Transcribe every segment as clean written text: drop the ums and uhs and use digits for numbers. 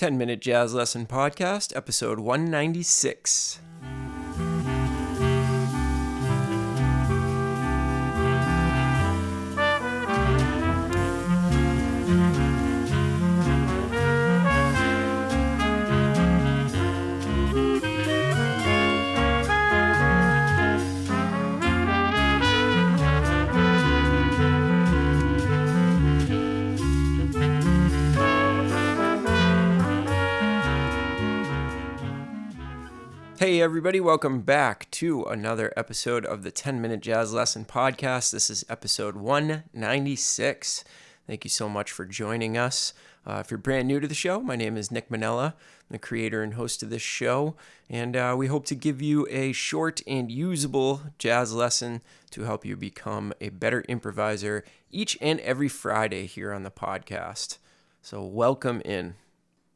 10-Minute Jazz Lesson Podcast, episode 196. Hey everybody, welcome back to another episode of the 10-Minute Jazz Lesson Podcast. This is episode 196. Thank you so much for joining us. If you're brand new to the show, my name is Nick Manella. I'm the creator and host of this show, and we hope to give you a short and usable jazz lesson to help you become a better improviser each and every Friday here on the podcast. So welcome in.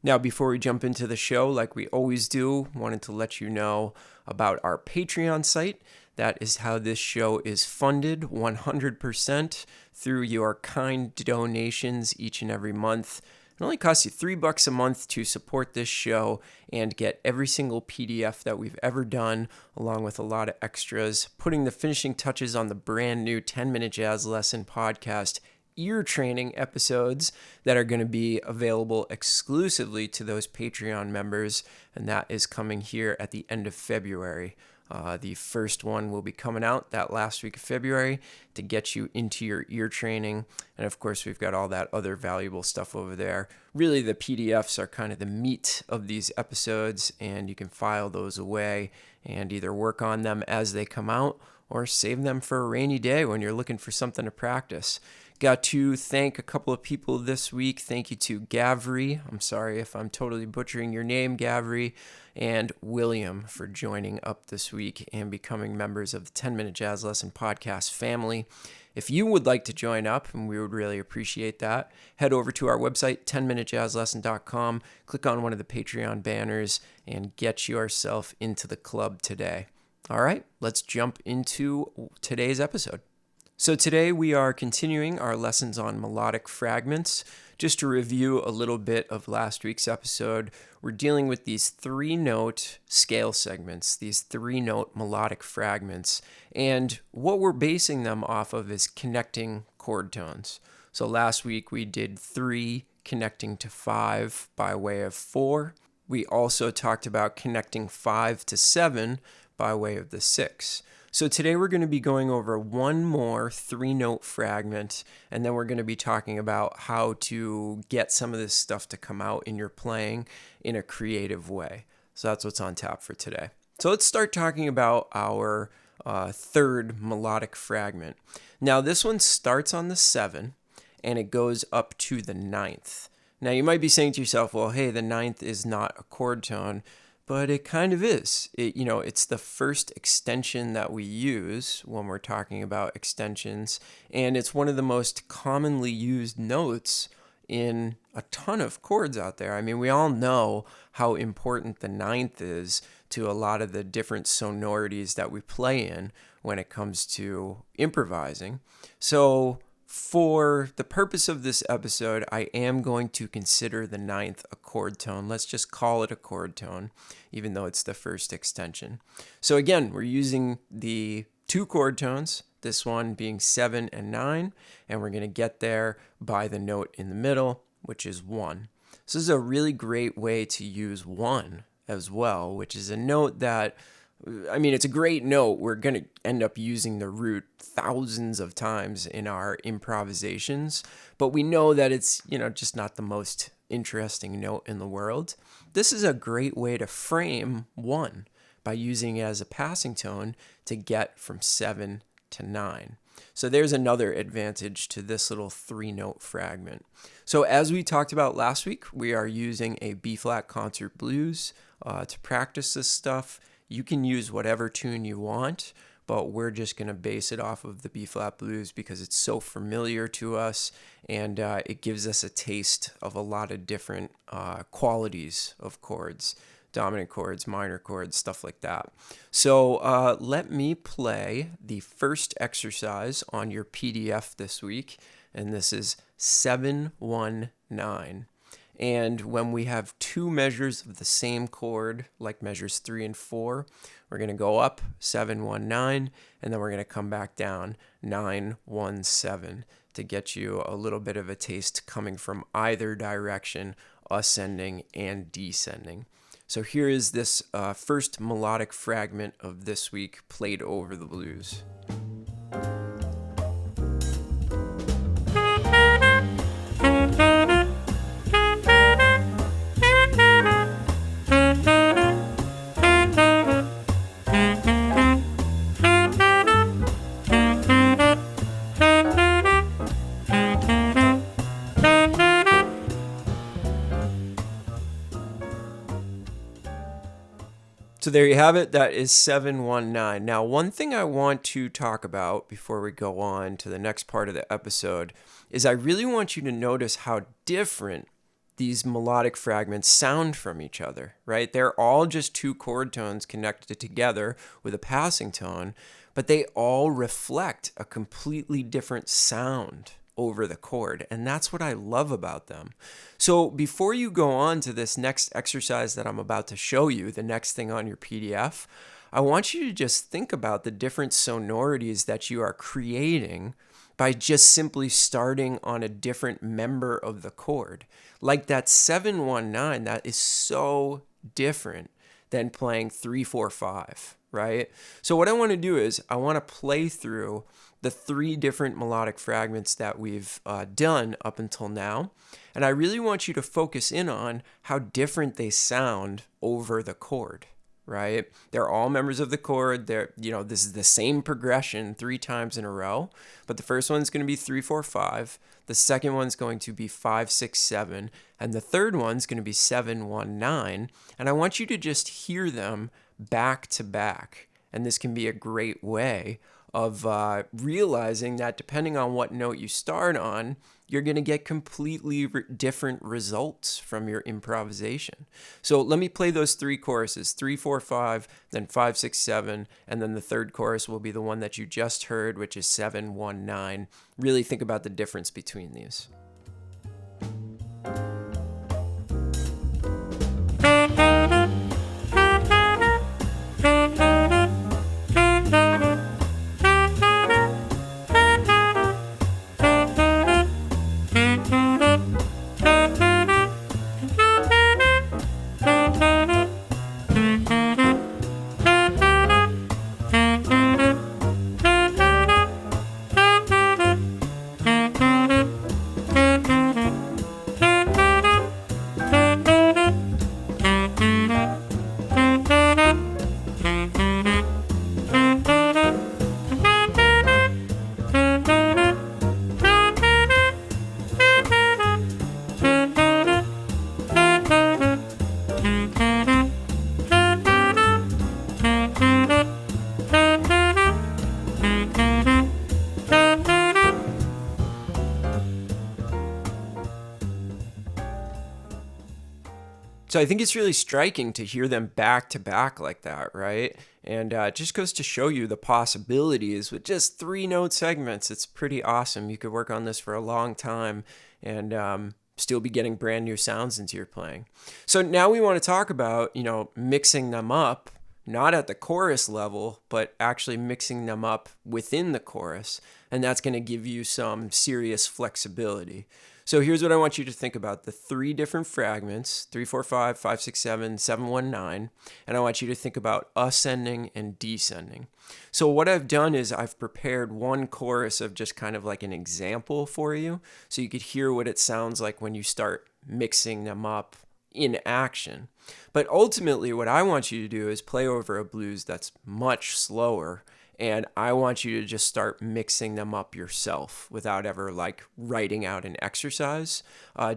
Now, before we jump into the show, like we always do, wanted to let you know about our Patreon site. That is how this show is funded 100% through your kind donations each and every month. It only costs you $3 a month to support this show and get every single PDF that we've ever done, along with a lot of extras, putting the finishing touches on the brand new 10-Minute Jazz Lesson Podcast ear training episodes that are going to be available exclusively to those Patreon members, and that is coming here at the end of February. The first one will be coming out that last week of February to get you into your ear training, and of course we've got all that other valuable stuff over there. Really, the PDFs are kind of the meat of these episodes, and you can file those away and either work on them as they come out or save them for a rainy day when you're looking for something to practice. Got to thank a couple of people this week. Thank you to Gavri. I'm sorry if I'm totally butchering your name, Gavri, and William for joining up this week and becoming members of the 10-Minute Jazz Lesson Podcast family. If you would like to join up, and we would really appreciate that, head over to our website, 10minutejazzlesson.com, click on one of the Patreon banners, and get yourself into the club today. All right, let's jump into today's episode. So today we are continuing our lessons on melodic fragments. Just to review a little bit of last week's episode, we're dealing with these 3-note scale segments, these 3-note melodic fragments, and what we're basing them off of is connecting chord tones. So last week we did 3 connecting to 5 by way of 4. We also talked about connecting 5 to 7 by way of the 6. So today we're going to be going over one more 3-note fragment, and then we're going to be talking about how to get some of this stuff to come out in your playing in a creative way. So that's what's on tap for today. So let's start talking about our third melodic fragment. Now this one starts on the 7 and it goes up to the 9th. Now you might be saying to yourself, well, hey, the 9th is not a chord tone. But it kind of is. It's the first extension that we use when we're talking about extensions, and it's one of the most commonly used notes in a ton of chords out there. I mean, we all know how important the 9th is to a lot of the different sonorities that we play in when it comes to improvising. So for the purpose of this episode, I am going to consider the 9th a chord tone. Let's just call it a chord tone, even though it's the first extension. So again, we're using the 2 chord tones, this one being 7 and 9, and we're going to get there by the note in the middle, which is 1. So this is a really great way to use 1 as well, which is a note that, it's a great note. We're going to end up using the root thousands of times in our improvisations, but we know that it's, just not the most interesting note in the world. This is a great way to frame 1 by using it as a passing tone to get from 7 to 9. So there's another advantage to this little 3-note fragment. So as we talked about last week, we are using a B-flat concert blues to practice this stuff. You can use whatever tune you want, but we're just going to base it off of the B-flat blues because it's so familiar to us, and it gives us a taste of a lot of different qualities of chords, dominant chords, minor chords, stuff like that. So let me play the first exercise on your PDF this week, and this is 719. And when we have two measures of the same chord, like measures 3 and 4, we're going to go up 7, 1, 9, and then we're going to come back down 9, 1, 7 to get you a little bit of a taste coming from either direction, ascending and descending. So here is this first melodic fragment of this week played over the blues. So there you have it. That is 719. Now, one thing I want to talk about before we go on to the next part of the episode is I really want you to notice how different these melodic fragments sound from each other, right? They're all just two chord tones connected together with a passing tone, but they all reflect a completely different sound over the chord, and that's what I love about them. So before you go on to this next exercise that I'm about to show you, the next thing on your PDF, I want you to just think about the different sonorities that you are creating by just simply starting on a different member of the chord. Like that 719, that is so different than playing 3, 4, 5, right? So what I want to do is I want to play through the 3 different melodic fragments that we've done up until now. And I really want you to focus in on how different they sound over the chord, right? They're all members of the chord. This is the same progression 3 times in a row, but the first one's going to be 3, 4, 5. The second one's going to be 5, 6, 7. And the third one's going to be 7, 1, 9. And I want you to just hear them back to back. And this can be a great way of realizing that depending on what note you start on, you're going to get completely different results from your improvisation. So let me play those 3 choruses, 3, 4, 5, then 5, 6, 7, and then the third chorus will be the one that you just heard, which is 7, 1, 9. Really think about the difference between these. So I think it's really striking to hear them back to back like that, right? And it just goes to show you the possibilities with just 3 note segments. It's pretty awesome. You could work on this for a long time and still be getting brand new sounds into your playing. So now we want to talk about, mixing them up, not at the chorus level, but actually mixing them up within the chorus. And that's going to give you some serious flexibility. So here's what I want you to think about. The 3 different fragments, 3, 4, 5, 5, 6, 7, 7, 1, 9. And I want you to think about ascending and descending. So what I've done is I've prepared one chorus of just kind of like an example for you. So you could hear what it sounds like when you start mixing them up in action. But ultimately what I want you to do is play over a blues that's much slower. And I want you to just start mixing them up yourself without ever writing out an exercise.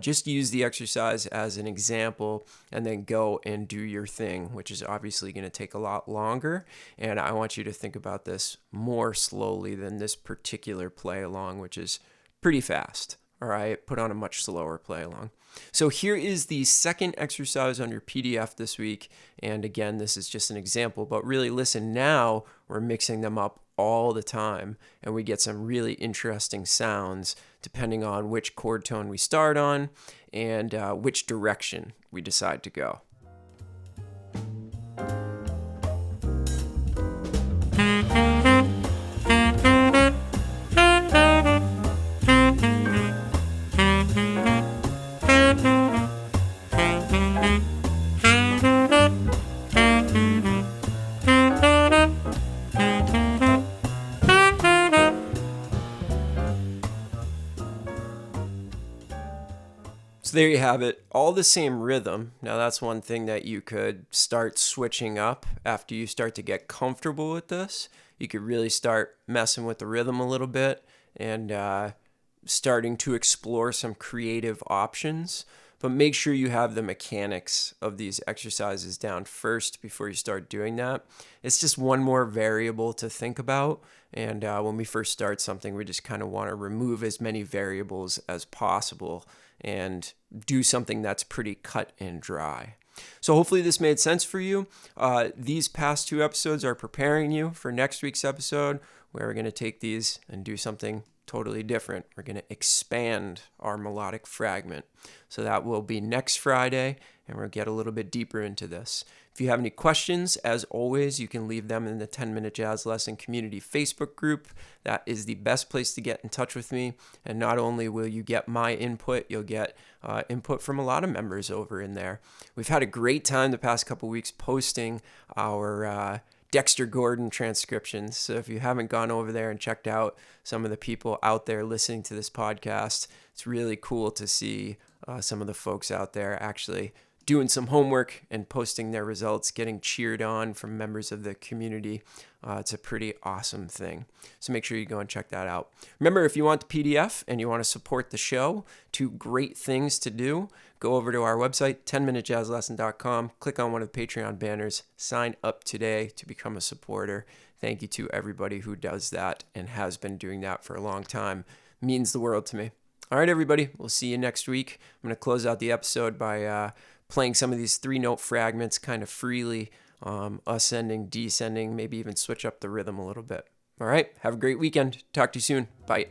Just use the exercise as an example and then go and do your thing, which is obviously going to take a lot longer. And I want you to think about this more slowly than this particular play along, which is pretty fast. All right, put on a much slower play along. So here is the second exercise on your PDF this week. And again, this is just an example, but really listen now, we're mixing them up all the time and we get some really interesting sounds depending on which chord tone we start on and which direction we decide to go. So there you have it, all the same rhythm. Now that's one thing that you could start switching up after you start to get comfortable with this. You could really start messing with the rhythm a little bit and starting to explore some creative options. But make sure you have the mechanics of these exercises down first before you start doing that. It's just one more variable to think about. And when we first start something, we just kind of want to remove as many variables as possible and do something that's pretty cut and dry. So hopefully this made sense for you. These past 2 episodes are preparing you for next week's episode, where we're going to take these and do something totally different. We're going to expand our melodic fragment. So that will be next Friday, and we'll get a little bit deeper into this. If you have any questions, as always, you can leave them in the 10-Minute Jazz Lesson Community Facebook group. That is the best place to get in touch with me. And not only will you get my input, you'll get input from a lot of members over in there. We've had a great time the past couple weeks posting our Dexter Gordon transcriptions. So if you haven't gone over there and checked out some of the people out there listening to this podcast, it's really cool to see some of the folks out there actually doing some homework and posting their results, getting cheered on from members of the community. It's a pretty awesome thing. So make sure you go and check that out. Remember, if you want the PDF and you want to support the show, 2 great things to do. Go over to our website, 10minutejazzlesson.com, click on one of the Patreon banners, sign up today to become a supporter. Thank you to everybody who does that and has been doing that for a long time. It means the world to me. All right, everybody, we'll see you next week. I'm going to close out the episode by playing some of these 3-note fragments kind of freely, ascending, descending, maybe even switch up the rhythm a little bit. All right, have a great weekend. Talk to you soon. Bye.